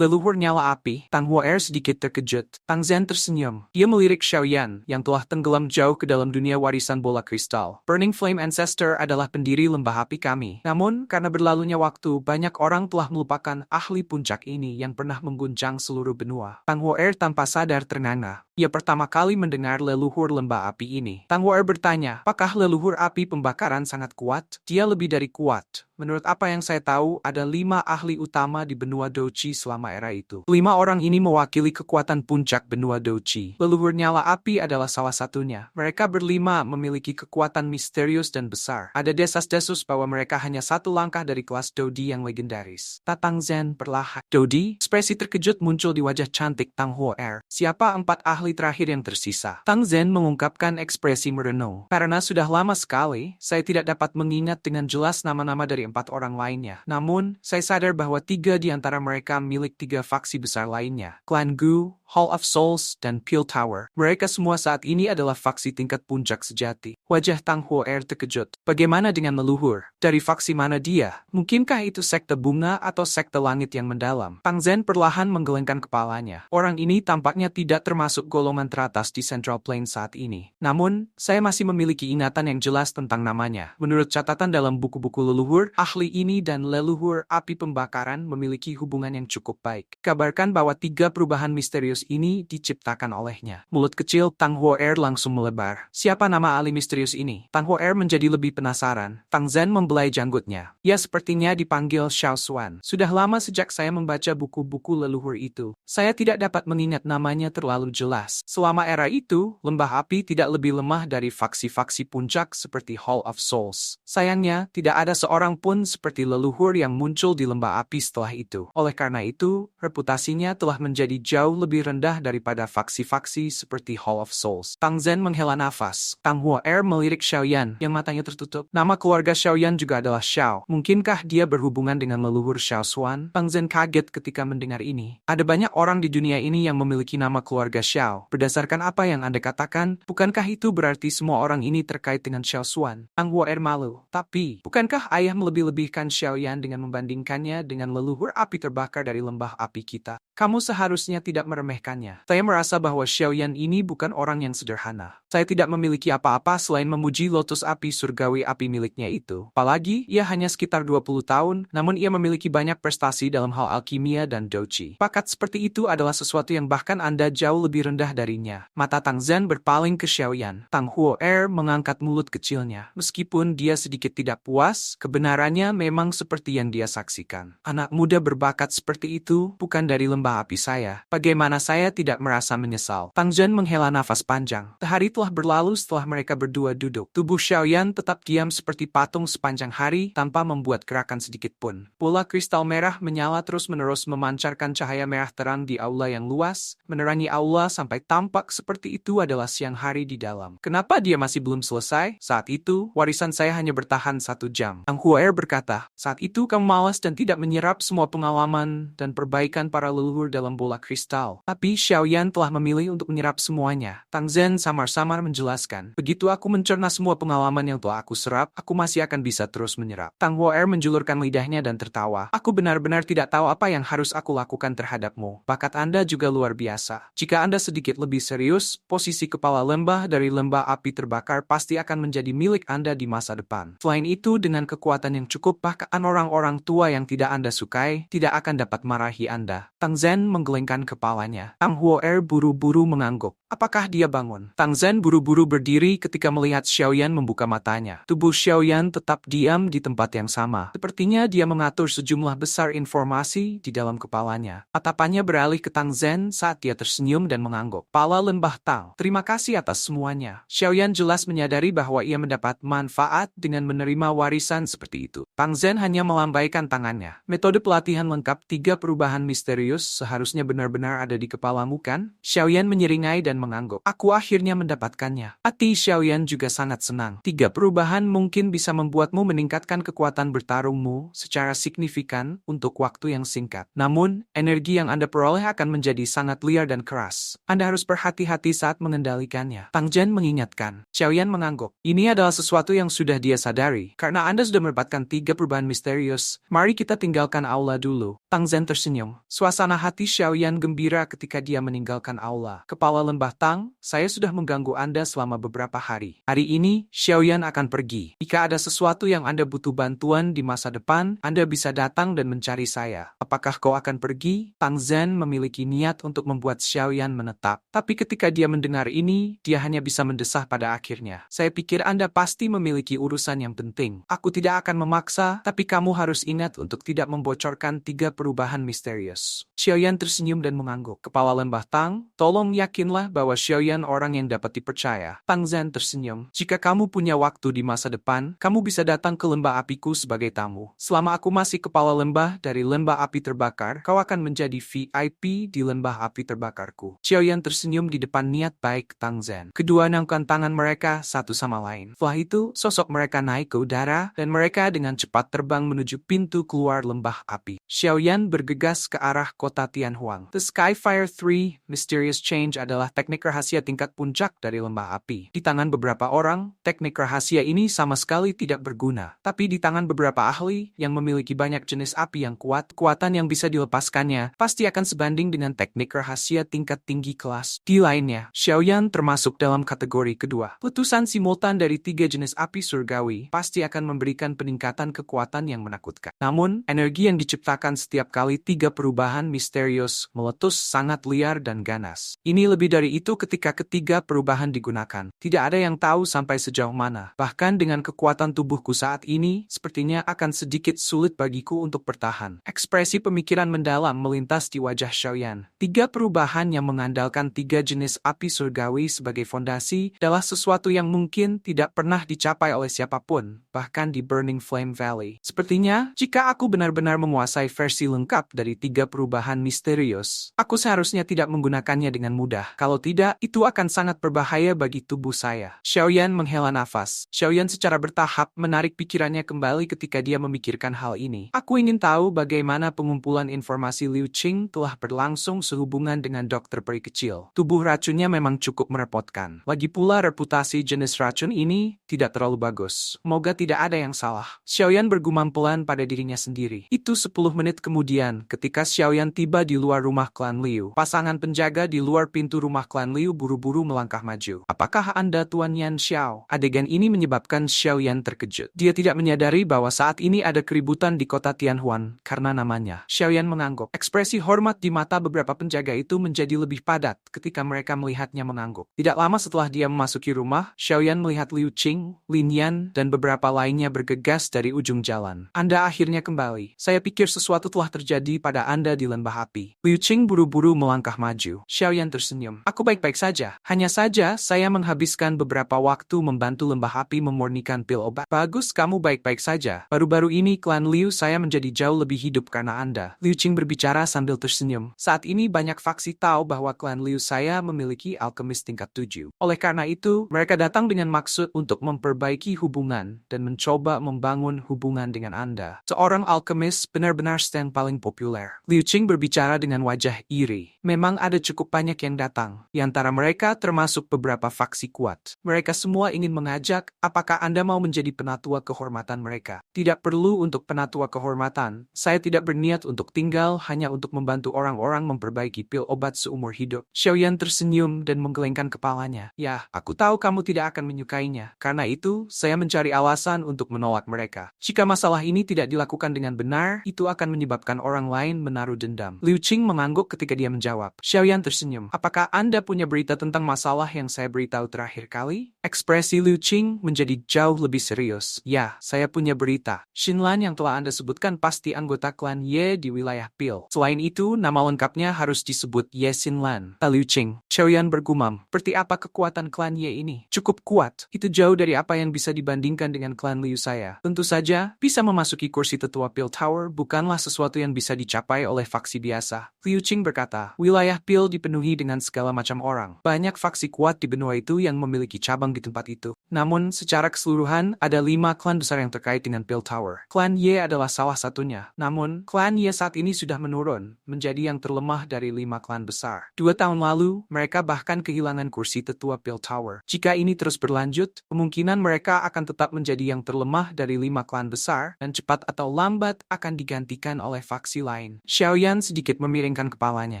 Leluhur nyala api, Tang Huaer sedikit terkejut. Tang Zhen tersenyum. Dia melirik Xiaoyan, yang telah tenggelam jauh ke dalam dunia warisan bola kristal. Burning Flame Ancestor adalah pendiri lembah api kami. Namun, karena berlalunya waktu, banyak orang telah melupakan ahli puncak ini yang pernah mengguncang seluruh benua. Tang Huaer tanpa sadar ternganga. Ia pertama kali mendengar leluhur lembah api ini. Tang Huaer bertanya, apakah leluhur api pembakaran sangat kuat? Dia lebih dari kuat. Menurut apa yang saya tahu, ada 5 ahli utama di benua Douqi selama era itu. 5 orang ini mewakili kekuatan puncak benua Douqi. Leluhur nyala api adalah salah satunya. Mereka berlima memiliki kekuatan misterius dan besar. Ada desas-desus bahwa mereka hanya satu langkah dari kelas Dodi yang legendaris. Tang Zhen perlahan. Dodi? Ekspresi terkejut muncul di wajah cantik Tang Huaer. Siapa 4 ahli terakhir yang tersisa? Tang Zhen mengungkapkan ekspresi merenung. Karena sudah lama sekali, saya tidak dapat mengingat dengan jelas nama-nama dari 4 orang lainnya. Namun, saya sadar bahwa 3 di antara mereka milik 3 faksi besar lainnya. Clan Gu, Hall of Souls, dan Peel Tower. Mereka semua saat ini adalah faksi tingkat puncak sejati. Wajah Tang Huaer terkejut. Bagaimana dengan leluhur? Dari faksi mana dia? Mungkinkah itu sekte bunga atau sekte langit yang mendalam? Tang Zhen perlahan menggelengkan kepalanya. Orang ini tampaknya tidak termasuk golongan teratas di Central Plain saat ini. Namun, saya masih memiliki ingatan yang jelas tentang namanya. Menurut catatan dalam buku-buku leluhur, ahli ini dan leluhur api pembakaran memiliki hubungan yang cukup baik. Kabarkan bahwa 3 perubahan misterius ini diciptakan olehnya. Mulut kecil Tang Huaer langsung melebar. Siapa nama ahli misterius ini? Tang Huaer menjadi lebih penasaran. Tang Zhen membelai janggutnya. Ya, sepertinya dipanggil Xiao Xuan. Sudah lama sejak saya membaca buku-buku leluhur itu. Saya tidak dapat mengingat namanya terlalu jelas. Selama era itu, lembah api tidak lebih lemah dari faksi-faksi puncak seperti Hall of Souls. Sayangnya, tidak ada seorang pun seperti leluhur yang muncul di lembah api setelah itu. Oleh karena itu, reputasinya telah menjadi jauh lebih rendah daripada faksi-faksi seperti Hall of Souls. Tang Zhen menghela nafas. Tang Huaer melirik Xiaoyan yang matanya tertutup. Nama keluarga Xiaoyan juga adalah Xiao. Mungkinkah dia berhubungan dengan leluhur Xiao Xuan? Tang Zhen kaget ketika mendengar ini. Ada banyak orang di dunia ini yang memiliki nama keluarga Xiao. Berdasarkan apa yang Anda katakan, bukankah itu berarti semua orang ini terkait dengan Xiao Xuan? Tang Huaer malu. Tapi, bukankah ayah melebih-lebihkan Xiaoyan dengan membandingkannya dengan leluhur api terbakar dari lembah api kita? Kamu seharusnya tidak meremehkannya. Saya merasa bahwa Xiaoyan ini bukan orang yang sederhana. Saya tidak memiliki apa-apa selain memuji lotus api surgawi api miliknya itu. Apalagi, ia hanya sekitar 20 tahun, namun ia memiliki banyak prestasi dalam hal alkimia dan Douqi. Bakat seperti itu adalah sesuatu yang bahkan Anda jauh lebih rendah darinya. Mata Tang Zhen berpaling ke Xiaoyan. Tang Huaer mengangkat mulut kecilnya. Meskipun dia sedikit tidak puas, kebenarannya memang seperti yang dia saksikan. Anak muda berbakat seperti itu bukan dari lembah api saya. Bagaimana saya tidak merasa menyesal? Tang Zhen menghela nafas panjang. Sehari telah berlalu setelah mereka berdua duduk. Tubuh Xiaoyan tetap diam seperti patung sepanjang hari tanpa membuat gerakan sedikit pun. Bola kristal merah menyala terus-menerus memancarkan cahaya merah terang di aula yang luas, menerangi aula sampai tampak seperti itu adalah siang hari di dalam. Kenapa dia masih belum selesai? Saat itu, warisan saya hanya bertahan 1 jam. Tang Huaer berkata, saat itu kamu malas dan tidak menyerap semua pengalaman dan perbaikan para leluhur dalam bola kristal. Tapi Xiaoyan telah memilih untuk menyerap semuanya. Tang Zhen samar-samar menjelaskan, begitu aku mencerna semua pengalaman yang telah aku serap, aku masih akan bisa terus menyerap. Tang Huaer menjulurkan lidahnya dan tertawa. Aku benar-benar tidak tahu apa yang harus aku lakukan terhadapmu. Bakat Anda juga luar biasa. Jika Anda sedikit lebih serius, posisi kepala lembah dari lembah api terbakar pasti akan menjadi milik Anda di masa depan. Selain itu, dengan kekuatan yang cukup, bahkan orang-orang tua yang tidak Anda sukai tidak akan dapat marahi Anda. Tang Zhen menggelengkan kepalanya. Tang Huaer buru-buru mengangguk. Apakah dia bangun? Tang Zhen buru-buru berdiri ketika melihat Xiaoyan membuka matanya. Tubuh Xiaoyan tetap diam di tempat yang sama. Sepertinya dia mengatur sejumlah besar informasi di dalam kepalanya. Tatapannya beralih ke Tang Zhen saat dia tersenyum dan mengangguk. Pala lembah Tang. Terima kasih atas semuanya. Xiaoyan jelas menyadari bahwa ia mendapat manfaat dengan menerima warisan seperti itu. Tang Zhen hanya melambaikan tangannya. Metode pelatihan lengkap 3 perubahan misterius seharusnya benar-benar ada di kepalamu kan? Xiaoyan menyeringai dan mengangguk. Aku akhirnya mendapatkannya. Hati Xiaoyan juga sangat senang. 3 perubahan mungkin bisa membuatmu meningkatkan kekuatan bertarungmu secara signifikan untuk waktu yang singkat. Namun, energi yang Anda peroleh akan menjadi sangat liar dan keras. Anda harus berhati-hati saat mengendalikannya. Tang Zhen mengingatkan. Xiaoyan mengangguk. Ini adalah sesuatu yang sudah dia sadari. Karena Anda sudah mendapatkan 3 perubahan misterius, mari kita tinggalkan aula dulu. Tang Zhen tersenyum. Suasana hati Xiaoyan gembira ketika dia meninggalkan aula. Kepala Lembah Tang, saya sudah mengganggu Anda selama beberapa hari. Hari ini, Xiaoyan akan pergi. Jika ada sesuatu yang Anda butuh bantuan di masa depan, Anda bisa datang dan mencari saya. Apakah kau akan pergi? Tang Zhen memiliki niat untuk membuat Xiaoyan menetap. Tapi ketika dia mendengar ini, dia hanya bisa mendesah pada akhirnya. Saya pikir Anda pasti memiliki urusan yang penting. Aku tidak akan memaksa, tapi kamu harus ingat untuk tidak membocorkan 3 perubahan misterius. Xiaoyan tersenyum dan mengangguk. Kepala Lembah Tang, tolong yakinlah bahwa Xiaoyan orang yang dapat dipercaya. Tang Zhen tersenyum. Jika kamu punya waktu di masa depan, kamu bisa datang ke lembah apiku sebagai tamu. Selama aku masih kepala lembah dari lembah api terbakar, kau akan menjadi VIP di lembah api terbakarku. Xiaoyan tersenyum di depan niat baik Tang Zhen. Kedua nangkan tangan mereka satu sama lain. Setelah itu, sosok mereka naik ke udara, dan mereka dengan cepat terbang menuju pintu keluar lembah api. Xiaoyan bergegas ke arah kota Tianhuang. The Skyfire 3 Mysterious Change adalah teknik rahasia tingkat puncak dari lembah api. Di tangan beberapa orang, teknik rahasia ini sama sekali tidak berguna. Tapi di tangan beberapa ahli yang memiliki banyak jenis api yang kuat, kekuatan yang bisa dilepaskannya pasti akan sebanding dengan teknik rahasia tingkat tinggi kelas. Di lainnya, Xiaoyan termasuk dalam kategori kedua. Letusan simultan dari 3 jenis api surgawi pasti akan memberikan peningkatan kekuatan yang menakutkan. Namun, energi yang diciptakan setiap kali 3 perubahan misterius meletus sangat liar dan ganas. Ini lebih dari itu ketika ketiga perubahan digunakan. Tidak ada yang tahu sampai sejauh mana. Bahkan dengan kekuatan tubuhku saat ini, sepertinya akan sedikit sulit bagiku untuk bertahan. Ekspresi pemikiran mendalam melintas di wajah Xiaoyan. 3 perubahan yang mengandalkan 3 jenis api surgawi sebagai fondasi adalah sesuatu yang mungkin tidak pernah dicapai oleh siapapun, bahkan di Burning Flame Valley. Sepertinya, jika aku benar-benar menguasai versi lengkap dari 3 perubahan misterius, aku seharusnya tidak menggunakannya dengan mudah. Kalau tidak, itu akan sangat berbahaya bagi tubuh saya. Xiaoyan menghela nafas. Xiaoyan secara bertahap menarik pikirannya kembali ketika dia memikirkan hal ini. Aku ingin tahu bagaimana pengumpulan informasi Liu Qing telah berlangsung sehubungan dengan dokter peri kecil. Tubuh racunnya memang cukup merepotkan. Lagi pula reputasi jenis racun ini tidak terlalu bagus. Semoga tidak ada yang salah. Xiaoyan bergumam pelan pada dirinya sendiri. Itu 10 menit kemudian, ketika Xiaoyan tiba di luar rumah klan Liu, pasangan penjaga di luar pintu rumah klan Liu buru-buru melangkah maju. Apakah Anda Tuan Yan Xiao? Adegan ini menyebabkan Xiaoyan terkejut. Dia tidak menyadari bahwa saat ini ada keributan di kota Tianhuan karena namanya. Xiaoyan mengangguk. Ekspresi hormat di mata beberapa penjaga itu menjadi lebih padat ketika mereka melihatnya mengangguk. Tidak lama setelah dia memasuki rumah, Xiaoyan melihat Liu Qing, Lin Yan, dan beberapa lainnya bergegas dari ujung jalan. Anda akhirnya kembali. Saya pikir sesuatu telah terjadi pada Anda di lembah api. Liu Qing buru-buru melangkah maju. Xiaoyan tersenyum. Aku baik-baik saja. Hanya saja, saya menghabiskan beberapa waktu membantu lembah api memurnikan pil obat. Bagus, kamu baik-baik saja. Baru-baru ini klan Liu saya menjadi jauh lebih hidup karena Anda. Liu Qing berbicara sambil tersenyum. Saat ini banyak faksi tahu bahwa klan Liu saya memiliki alkemis tingkat 7. Oleh karena itu, mereka datang dengan maksud untuk memperbaiki hubungan dan mencoba membangun hubungan dengan Anda. Seorang alkemis benar-benar stand paling populer. Liu Qing berbicara dengan wajah iri. Memang ada cukup banyak yang datang. Di antara mereka termasuk beberapa faksi kuat. Mereka semua ingin mengajak, apakah Anda mau menjadi penatua kehormatan mereka? Tidak perlu untuk penatua kehormatan. Saya tidak berniat untuk tinggal hanya untuk membantu orang-orang memperbaiki pil obat seumur hidup. Xiaoyan tersenyum dan menggelengkan kepalanya. Ya, aku tahu kamu tidak akan menyukainya. Karena itu, saya mencari alasan untuk menolak mereka. Jika masalah ini tidak dilakukan dengan benar, itu akan menyebabkan orang lain menaruh dendam. Liu Qing mengangguk ketika dia menjawab. Xiaoyan tersenyum. Apakah Anda punya berita tentang masalah yang saya beritahu terakhir kali? Ekspresi Liu Qing menjadi jauh lebih serius. Ya, saya punya berita. Xinlan yang telah Anda sebutkan pasti anggota klan Ye di wilayah Pil. Selain itu, nama lengkapnya harus disebut Ye Xinlan. Liu Qing. Xiaoyan bergumam. Seperti apa kekuatan klan Ye ini? Cukup kuat. Itu jauh dari apa yang bisa dibandingkan dengan klan Liu saya. Tentu saja, bisa memasuki kursi tetua Pil Tower bukanlah sesuatu yang bisa dicapai oleh faksi biasa. Liu Qing berkata, wilayah Pil dipenuhi dengan segala macam macam orang. Banyak faksi kuat di benua itu yang memiliki cabang di tempat itu. Namun, secara keseluruhan, ada 5 klan besar yang terkait dengan Peel Tower. Klan Ye adalah salah satunya. Namun, klan Ye saat ini sudah menurun, menjadi yang terlemah dari 5 klan besar. 2 tahun lalu, mereka bahkan kehilangan kursi tetua Peel Tower. Jika ini terus berlanjut, kemungkinan mereka akan tetap menjadi yang terlemah dari 5 klan besar, dan cepat atau lambat akan digantikan oleh faksi lain. Xiaoyan sedikit memiringkan kepalanya.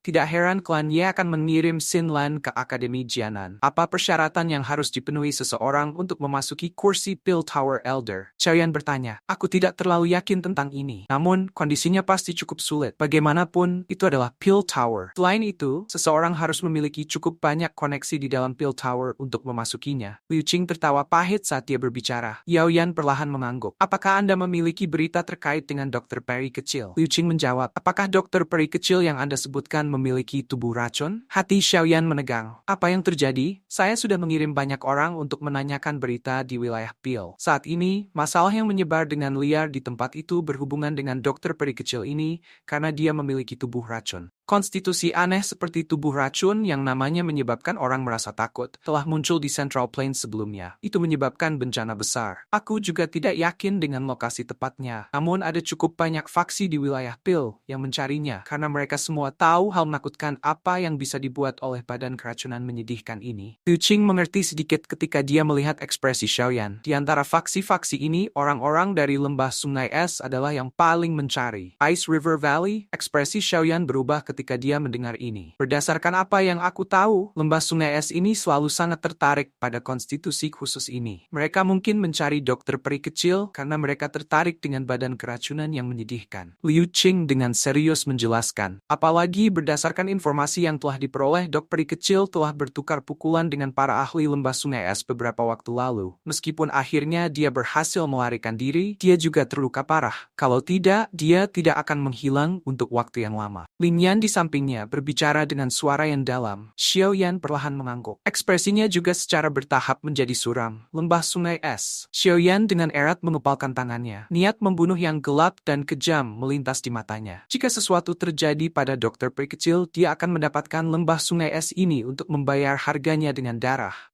Tidak heran klan Ye akan mengirim Xin Lan ke Akademi Jianan. Apa persyaratan yang harus dipenuhi seseorang untuk memasuki kursi Peel Tower Elder? Xiaoyan bertanya. Aku tidak terlalu yakin tentang ini. Namun, kondisinya pasti cukup sulit. Bagaimanapun, itu adalah Peel Tower. Selain itu, seseorang harus memiliki cukup banyak koneksi di dalam Peel Tower untuk memasukinya. Liu Qing tertawa pahit saat dia berbicara. Yaoyan perlahan mengangguk. Apakah Anda memiliki berita terkait dengan Dr. Peri kecil? Liu Qing menjawab. Apakah Dr. Peri kecil yang Anda sebutkan memiliki tubuh racun? Hati Xiaoyan menegang. Apa yang terjadi? Saya sudah mengirim banyak orang untuk menanyakan berita di wilayah Peel. Saat ini, masalah yang menyebar dengan liar di tempat itu berhubungan dengan Dr. Peri kecil ini karena dia memiliki tubuh racun. Konstitusi aneh seperti tubuh racun yang namanya menyebabkan orang merasa takut telah muncul di Central Plains sebelumnya. Itu menyebabkan bencana besar. Aku juga tidak yakin dengan lokasi tepatnya. Namun ada cukup banyak faksi di wilayah Peel yang mencarinya karena mereka semua tahu hal menakutkan apa yang bisa dibuat oleh badan keracunan menyedihkan ini. Liu Qing mengerti sedikit ketika dia melihat ekspresi Xiaoyan. Di antara faksi-faksi ini, orang-orang dari lembah Sungai Es adalah yang paling mencari. Ice River Valley, ekspresi Xiaoyan berubah ketika dia mendengar ini. Berdasarkan apa yang aku tahu, lembah Sungai Es ini selalu sangat tertarik pada konstitusi khusus ini. Mereka mungkin mencari Dr. Peri kecil karena mereka tertarik dengan badan keracunan yang menyedihkan. Liu Qing dengan serius menjelaskan. Apalagi berdasarkan informasi yang telah diperoleh, Dr. Peri kecil telah bertukar pukulan dengan para ahli lembah Sungai Es beberapa waktu lalu. Meskipun akhirnya dia berhasil melarikan diri, dia juga terluka parah. Kalau tidak, dia tidak akan menghilang untuk waktu yang lama. Lin Yan di sampingnya berbicara dengan suara yang dalam. Xiaoyan perlahan mengangguk. Ekspresinya juga secara bertahap menjadi suram. Lembah Sungai Es. Xiaoyan dengan erat mengepalkan tangannya. Niat membunuh yang gelap dan kejam melintas di matanya. Jika sesuatu terjadi pada Dr. Peri kecil, dia akan mendapatkan lembah Sungai Es ini untuk membayar harganya dengan darah.